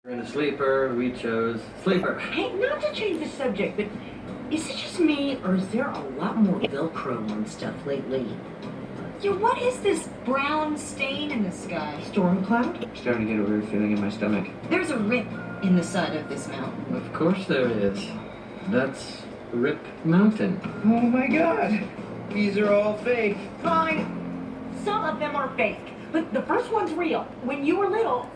In a sleeper, we chose sleeper. Hey, not to change the subject, but is it just me, or is there a lot more Velcro on stuff lately? Yeah, what is this brown stain in the sky? Storm cloud? I'm starting to get a weird feeling in my stomach. There's a rip in the side of this mountain. Of course there is. That's Rip Mountain. Oh my god! These are all fake. Fine. Some of them are fake, but the first one's real. When you were little,